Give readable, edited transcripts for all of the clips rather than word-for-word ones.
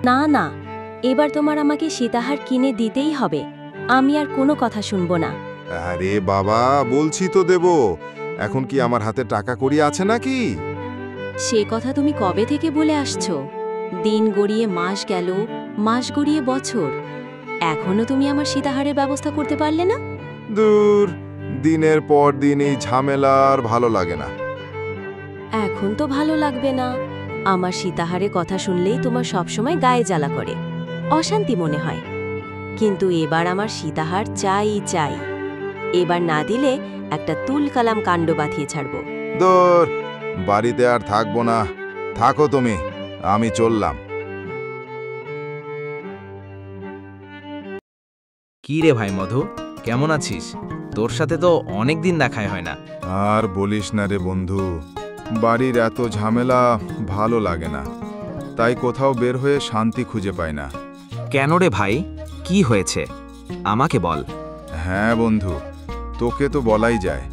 না না, এবার তোমার আমাকে সীতাহার কিনে দিতেই হবে। আমি আর কোনো কথা শুনবো না। আরে বাবা, বলছি তো দেব। এখন কি আমার হাতে টাকা কড়ি আছে নাকি? সে কথা তুমি কবে থেকে বলে আসছো? দিন গড়িয়ে মাস গেল, মাস গড়িয়ে বছর, এখনো তুমি আমার সীতাহারের ব্যবস্থা করতে পারলে না? দূর, দিনের পর দিন এই ঝামেলা আর ভালো লাগে না। এখন তো ভালো লাগবে না। আমার সীতাহারের কথা শুনলেই তোমার সবসময় গায়ে জ্বালা করে, অশান্তি মনে হয়। কিন্তু এবার আমার সীতাহার চাই চাই। এবার না দিলে একটা তুলকালাম কাণ্ড বাঁধিয়ে ছাড়ব। দূর, বাড়িতে আর থাকবো না। থাকো তুমি, আমি চললাম। কি রে ভাই মধু, কেমন আছিস? তোর সাথে তো অনেক দিন দেখাই হয় না। আর বলিস না রে বন্ধু, বাড়ির এত ঝামেলা ভালো লাগে না। তাই কোথাও বের হয়ে শান্তি খুঁজে পাই না। কেন রে ভাই, কি হয়েছে আমাকে বল। হ্যাঁ বন্ধু, তোকে তো বলাই যায়।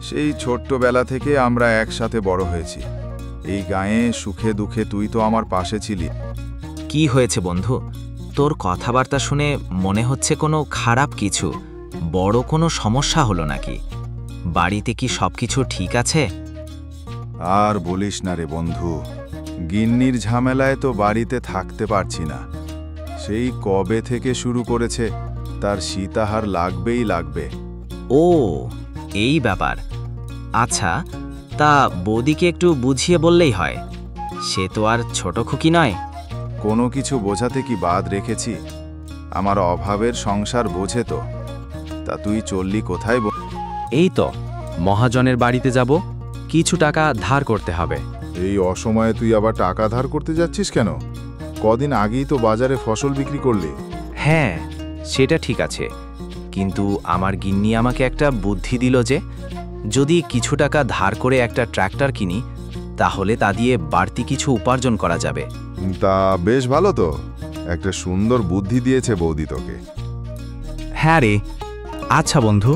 সেই ছোট্টবেলা থেকে আমরা একসাথে বড় হয়েছি। এই গায়ে সুখে দুঃখে তুই তো আমার পাশে ছিলি। কি হয়েছে বন্ধু? তোর কথাবার্তা শুনে মনে হচ্ছে কোনো খারাপ কিছু, বড় কোনো সমস্যা হলো নাকি? বাড়িতে কি সবকিছু ঠিক আছে? আর বলিস না রে বন্ধু, গিন্নির ঝামেলায় তো বাড়িতে থাকতে পারছি না। সেই কবে থেকে শুরু করেছে তার সীতাহার লাগবেই লাগবে। ও, এই ব্যাপার। আচ্ছা, তা বৌদিকে একটু বুঝিয়ে বললেই হয়। সে তো আর ছোট খুকি নয়। কোনো কিছু বোঝাতে কি বাদ রেখেছি? আমার অভাবের সংসার বোঝে তো। তা তুই চললি কোথায়? এই তো মহাজনের বাড়িতে যাব, কিছু টাকা ধার করতে হবে। এই অসময়ে তুই আবার টাকা ধার করতে যাচ্ছিস কেন? কদিন আগেই তো বাজারে ফসল বিক্রি করলি। হ্যাঁ, সেটা ঠিক আছে, কিন্তু আমার গিন্নি আমাকে একটা বুদ্ধি দিল যে যদি কিছু টাকা ধার করে একটা ট্র্যাক্টর কিনি, তাহলে তা দিয়ে বাড়তি কিছু উপার্জন করা যাবে। তা বেশ ভালো তো, একটা সুন্দর বুদ্ধি দিয়েছে বৌদি তোকে। হ্যাঁ রে। আচ্ছা বন্ধু,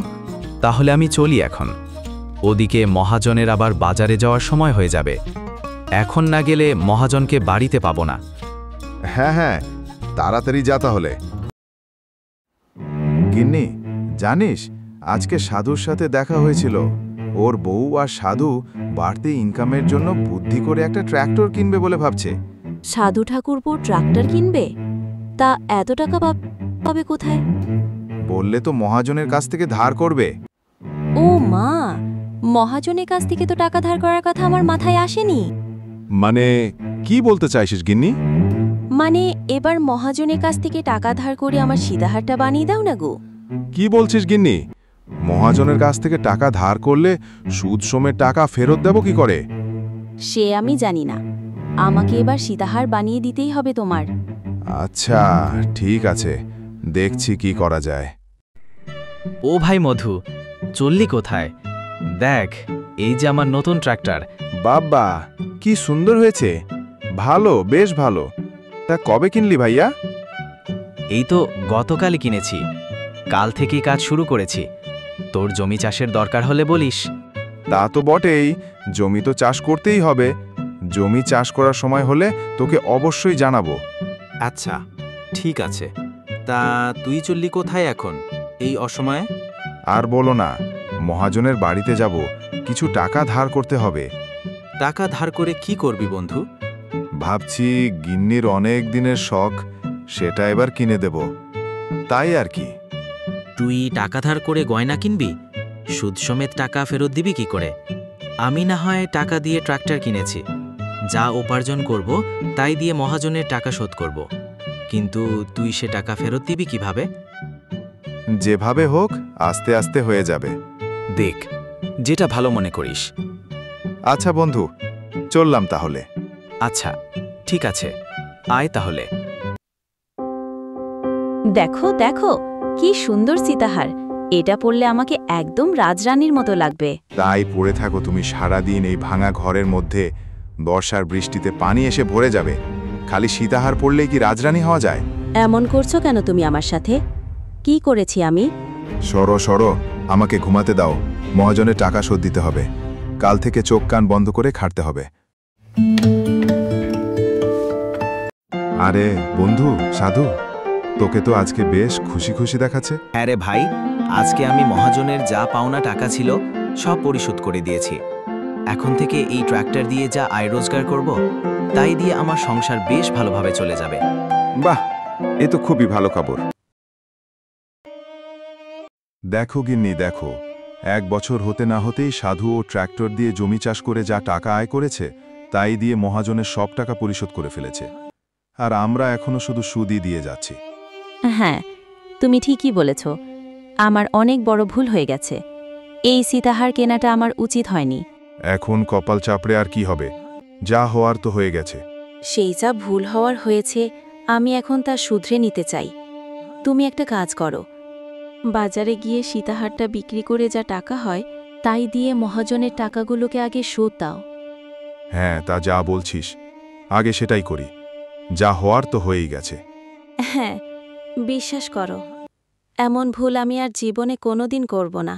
তাহলে আমি চলি এখন। ওদিকে মহাজনের আবার বাজারে যাওয়ার সময় হয়ে যাবে। এখন না গেলে মহাজনকে বাড়িতে পাবো না। হ্যাঁ হ্যাঁ, তাড়াতাড়ি যা তাহলে। গিন্নি, জানিস আজকে সাধুর সাথে দেখা হয়েছিল। ওর বউ আর সাধু বাড়তি ইনকামের জন্য বুদ্ধি করে একটা ট্র্যাক্টর কিনবে বলে ভাবছে। সাধু ঠাকুরপো ট্রাক্টর কিনবে? তা এত টাকা পাবে কোথায়? বললে তো মহাজনের কাছ থেকে ধার করবে। ও মা, মহাজনের কাছ থেকে তো টাকা ধার করার কথা আমার মাথায় আসেনি। মানে কি বলতে চাইছিস গিন্নি? মানে এবার মহাজনের কাছ থেকে টাকা ধার করে আমার সীতাহারটা বানিয়ে দাও না গো। কি বলছিস গিন্নি? মহাজনের কাছ থেকে টাকা ধার করলে সুদ সমেত টাকা ফেরত দেব কি করে? সে আমি জানি না, আমাকে এবার সীতাহার বানিয়ে দিতেই হবে তোমার। আচ্ছা ঠিক আছে, দেখছি কি করা যায়। ও ভাই মধু, চললি কোথায়? দেখ, এই যে আমার নতুন ট্র্যাক্টর। বাবা, কি সুন্দর হয়েছে। ভালো, বেশ ভালো। তা কবে কিনলি ভাইয়া? এই তো গতকালই কিনেছি, কাল থেকেই কাজ শুরু করেছি। তোর জমি চাষের দরকার হলে বলিস। তা তো বটেই, জমি তো চাষ করতেই হবে। জমি চাষ করার সময় হলে তোকে অবশ্যই জানাবো। আচ্ছা ঠিক আছে, তা তুই চললি কোথায় এখন এই অসময়ে? আর বলো না, মহাজনের বাড়িতে যাব, কিছু টাকা ধার করতে হবে। টাকা ধার করে কি করবি বন্ধু? ভাবছি গিন্নির অনেক দিনের শখ, সেটা এবার কিনে দেব, তাই আর কি। তুই টাকা ধার করে গয়না কিনবি? সুদ সমেত টাকা ফেরত দিবি কি করে? আমি না হয় টাকা দিয়ে ট্রাক্টর কিনেছি, যা উপার্জন করব তাই দিয়ে মহাজনের টাকা শোধ করব। কিন্তু তুই সে টাকা ফেরত দিবি কিভাবে? যেভাবে হোক আস্তে আস্তে হয়ে যাবে। দেখ, যেটা ভালো মনে করিস। আচ্ছা বন্ধু, চললাম তাহলে। আচ্ছা ঠিক আছে, আয় তাহলে। দেখো দেখো, কি সুন্দর সীতাহার। এটা পরলে আমাকে একদম রাজরানীর মতো লাগবে। তাই পড়ে থাকো তুমি সারাদিন এই ভাঙা ঘরের মধ্যে। বর্ষার বৃষ্টিতে পানি এসে ভরে যাবে। খালি সীতাহার পরলেই কি রাজরানী হওয়া যায়? এমন করছো কেন তুমি আমার সাথে? কি করেছি আমি? সরো সরো, আমাকে ঘুমাতে দাও। মহাজনের টাকা শোধ দিতে হবে। কাল থেকে চোখ কান বন্ধ করে খাটতে হবে। আরে বন্ধু সাধু, তোকে তো আজকে বেশ খুশি খুশি দেখাচ্ছে। হ্যাঁ রে ভাই, আজকে আমি মহাজনের যা পাওনা টাকা ছিল সব পরিশোধ করে দিয়েছি। এখন থেকে এই ট্র্যাক্টর দিয়ে যা আয় রোজগার করব, তাই দিয়ে আমার সংসার বেশ ভালোভাবে চলে যাবে। বাহ, এ তো খুবই ভালো খবর। দেখো গিন্নি দেখো, 1 বছর হতে না হতেই সাধু ও ট্র্যাক্টর দিয়ে জমি চাষ করে যা টাকা আয় করেছে, তাই দিয়ে মহাজনের সব টাকা পরিশোধ করে ফেলেছে। আর আমরা এখনো শুধু সুদই দিয়ে যাচ্ছি। হ্যাঁ, তুমি ঠিকই বলেছ। আমার অনেক বড় ভুল হয়ে গেছে। এই সীতাহার কেনাটা আমার উচিত হয়নি। এখন কপাল চাপড়ে আর কি হবে, যা হওয়ার তো হয়ে গেছে। সেই যা ভুল হওয়ার হয়েছে, আমি এখন তা শুধরে নিতে চাই। তুমি একটা কাজ করো, বাজারে গিয়ে সীতাহারটা বিক্রি করে যা টাকা হয়, তাই দিয়ে মহাজনের টাকাগুলোকে আগে শোধ দাও। হ্যাঁ, তা যা বলছিস, আগে সেটাই করি। যা হওয়ার তো হয়েই গেছে। হ্যাঁ, বিশ্বাস করো, এমন ভুল আমি আর জীবনে কোনোদিন করব না।